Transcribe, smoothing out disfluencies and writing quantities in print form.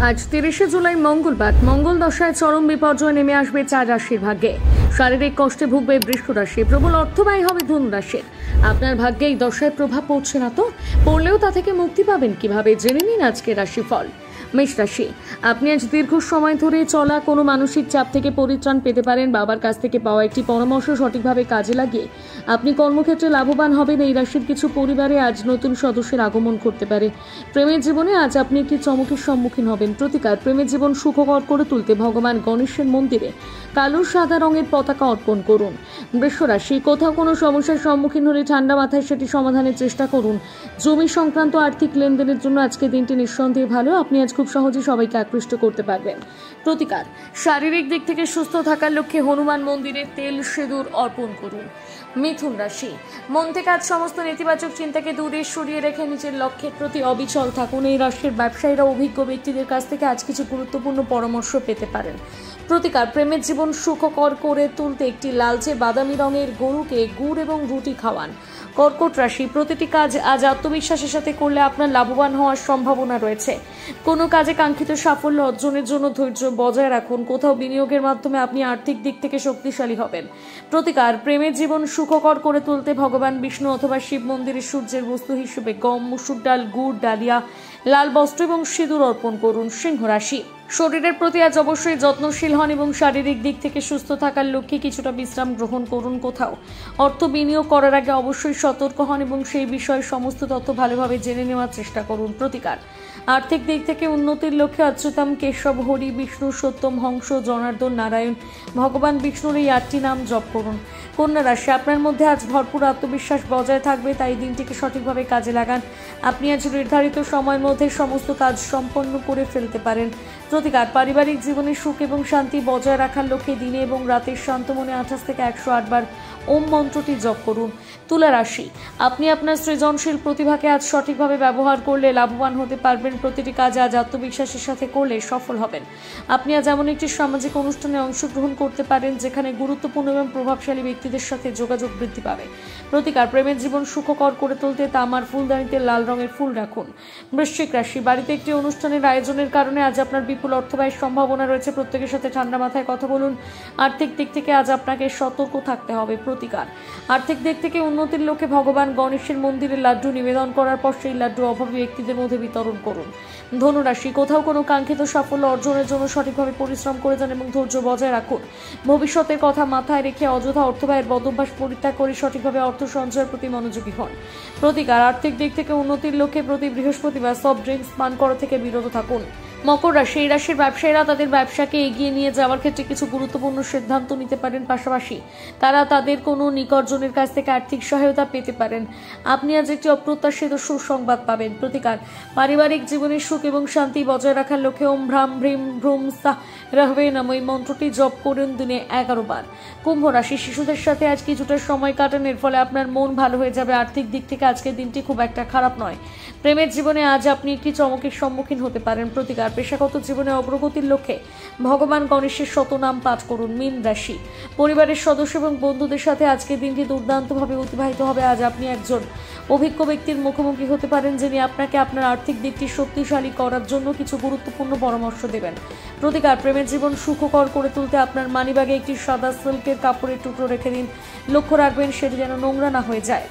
আজ ৩০শে জুলাই মঙ্গলবার মঙ্গল দশায় চরম বিপর্যয় নেমে আসবে ৪ রাশির ভাগ্যে। শারীরিক কষ্টে ভুগবে বৃষ রাশি, প্রবল অর্থব্যয় হবে ধনু রাশির। আপনার ভাগ্যে এই দশায় প্রভাব পড়ছে না তো পড়লেও তা থেকে মুক্তি পাবেন কিভাবে, জেনে নিন আজকের রাশিফল। মেষ রাশি, আপনি আজ দীর্ঘ সময় ধরে চলা কোনো মানসিক চাপ থেকে পরিত্রাণ পেতে পারেন। বাবার কাছ থেকে পাওয়া একটি পরামর্শ সঠিকভাবে কাজে লাগিয়ে আপনি কর্মক্ষেত্রে লাভবান হবেন। এই রাশির কিছু পরিবারে আজ নতুন সদস্যের আগমন করতে পারে। প্রেমের জীবনে আজ আপনি একটি চমকের সম্মুখীন হবেন। প্রতিকার, প্রেমের জীবন সুখকর করে তুলতে ভগবান গণেশের মন্দিরে কালো সাদা রঙের পতাকা অর্পণ করুন। বৃষ রাশি, কোথাও কোনো সমস্যার সম্মুখীন হলে ঠান্ডা মাথায় সেটি সমাধানের চেষ্টা করুন। জমি সংক্রান্ত আর্থিক লেনদেনের জন্য আজকে দিনটি নিঃসন্দেহে ভালো। আপনি আজ খুব সহজে সবাইকে আকৃষ্ট করতে পারবেন। প্রতিকার, শারীরিক দিক থেকে সুস্থ থাকার লক্ষ্যে হনুমান মন্দিরে তেল সিঁদুর অর্পণ করুন। মিথুন রাশি, মন থেকে আজ সমস্ত নেতিবাচক চিন্তাকে দূরে সরিয়ে রেখে নিজের লক্ষ্যের প্রতি অবিচল থাকুন। এই রাশির ব্যবসায়ীরা অভিজ্ঞ ব্যক্তিদের কাছ থেকে আজ কিছু গুরুত্বপূর্ণ পরামর্শ পেতে পারেন। প্রতিকার, প্রেমের জীবন সুখকর করে তুলতে একটি লালচে বাদামি রঙের গরুকে গুড় এবং রুটি খাওয়ান। কর্কট রাশি, প্রতিটি কাজ আজ আত্মবিশ্বাসের সাথে করলে আপনার লাভবান হওয়ার সম্ভাবনা রয়েছে। কোনো কাজে কাঙ্ক্ষিত সাফল্য অর্জনের জন্য ধৈর্য বজায় রাখুন। কোথাও বিনিয়োগের মাধ্যমে আপনি আর্থিক দিক থেকে শক্তিশালী হবেন। প্রতিকার, প্রেমের জীবন সুখকর করে তুলতে ভগবান বিষ্ণু অথবা শিব মন্দিরে সূর্যের বস্তু হিসেবে গম, মুসুর ডাল, গুড়, ডালিয়া, লাল বস্ত্র এবং সিঁদুর অর্পণ করুন। সিংহ রাশি, শরীরের প্রতি আজ অবশ্যই যত্নশীল হন এবং শারীরিক দিক থেকে সুস্থ থাকার লক্ষ্যে কিছুটা বিশ্রাম গ্রহণ করুন। কোথাও অর্থ বিনিয়োগ করার আগে অবশ্যই সতর্ক হন এবং সেই বিষয়ে সমস্ত তথ্য ভালোভাবে জেনে নেওয়ার চেষ্টা করুন। প্রতিকার, আর্থিক দিক থেকে উন্নতির লক্ষ্যে অচ্যুতম, কেশব, হরি, বিষ্ণু, সত্যম, হংস, জনার্দন, নারায়ণ, ভগবান বিষ্ণুর এই 8টি নাম জপ করুন। কন্যা রাশি, আপনার মধ্যে আজ ভরপুর আত্মবিশ্বাস বজায় থাকবে, তাই দিনটিকে সঠিকভাবে কাজে লাগান। আপনি আজ নির্ধারিত সময়ের মধ্যে সমস্ত কাজ সম্পন্ন করে ফেলতে পারেন। প্রতিকার, পারিবারিক জীবনে সুখ এবং শান্তি বজায় রাখার লক্ষ্যে দিনে এবং রাতের শান্ত মনে 28 থেকে 108 বার ওম মন্ত্রটি জপ করুন। তুলা রাশি, আপনি আপনার সৃজনশীল প্রতিভাকে আজ সঠিকভাবে ব্যবহার করলে লাভবান হতে পারবেন। প্রতিটি কাজ আজ আত্মবিশ্বাসের সাথে করলে সফল হবেন। আপনি আজ এমন একটি সামাজিক অনুষ্ঠানে অংশগ্রহণ করতে পারেন যেখানে গুরুত্বপূর্ণ এবং প্রভাবশালী ব্যক্তিদের সাথে যোগাযোগ বৃদ্ধি পাবে। প্রতিকার, প্রেমের জীবন সুখকর করে তুলতে তামার ফুলদানিতে লাল রঙের ফুল রাখুন। বৃশ্চিক রাশি, বাড়িতে একটি অনুষ্ঠানের আয়োজনের কারণে আজ আপনার বিপুল অর্থব্যয়ের সম্ভাবনা রয়েছে। প্রত্যেকের সাথে ঠান্ডা মাথায় কথা বলুন। আর্থিক দিক থেকে আজ আপনাকে সতর্ক থাকতে হবে। প্রতিকার, আর্থিক দিক থেকে উন্নতির লক্ষ্যে ভগবান গণেশের মন্দিরে লাড্ডু নিবেদন করার পর সেই লাড্ডু অভাবী ব্যক্তিদের মধ্যে বিতরণ করুন। ধনুরাশি, কোথাও কোনো কাঙ্ক্ষিত সাফল্য অর্জনের জন্য সঠিকভাবে পরিশ্রম করে যান এবং ধৈর্য বজায় রাখুন। ভবিষ্যতের কথা মাথায় রেখে অযথা অর্থব্যয়ের বদভ্যাস পরিত্যাগ করে সঠিকভাবে অর্থ সঞ্চয়ের প্রতি মনোযোগী হন। প্রতিকার, আর্থিক দিক থেকে উন্নতির লক্ষ্যে প্রতি বৃহস্পতিবার সফট ড্রিঙ্কস পান করা থেকে বিরত থাকুন। মকর রাশি, এই রাশির ব্যবসায়ীরা তাদের ব্যবসাকে এগিয়ে নিয়ে যাওয়ার ক্ষেত্রে কিছু গুরুত্বপূর্ণ সিদ্ধান্ত নিতে পারেন। পাশাপাশি তারা তাদের কোনো নিকটজনের কাছ থেকে আর্থিক সহায়তা পেতে পারেন। আপনি আজ একটি অপ্রত্যাশিত সুসংবাদ পাবেন। প্রতিকার, পারিবারিক জীবনের সুখ এবং শান্তি বজায় রাখার লক্ষ্যে ওম ভ্রাম ভ্রিম ভ্রুম সাহ রাহবে নাম এই মন্ত্রটি জপ করুন দিনে 11 বার। কুম্ভ রাশি, শিশুদের সাথে আজ কিছুটা সময় কাটান, এর ফলে আপনার মন ভালো হয়ে যাবে। আর্থিক দিক থেকে আজকের দিনটি খুব একটা খারাপ নয়। প্রেমের জীবনে আজ আপনি একটি চমকের সম্মুখীন হতে পারেন। প্রতিকার, পেশাগত জীবনে অগ্রগতির লক্ষ্যে ভগবান গণেশের শতনাম পাঠ করুন। মীন রাশি, পরিবারের সদস্য এবং বন্ধুদের সাথে আজকের দিনটি দুর্দান্তভাবে অতিবাহিত হবে। আজ আপনি একজন অভিজ্ঞ ব্যক্তির মুখোমুখি হতে পারেন যিনি আপনাকে আপনার আর্থিক দিকটি শক্তিশালী করার জন্য কিছু গুরুত্বপূর্ণ পরামর্শ দেবেন। প্রতিকার, প্রেমের জীবন সুখকর করে তুলতে আপনার মানিব্যাগে একটি সাদা সিল্কের কাপড়ের টুকরো রেখে দিন। লক্ষ্য রাখবেন সেটি যেন নোংরা না হয়ে যায়।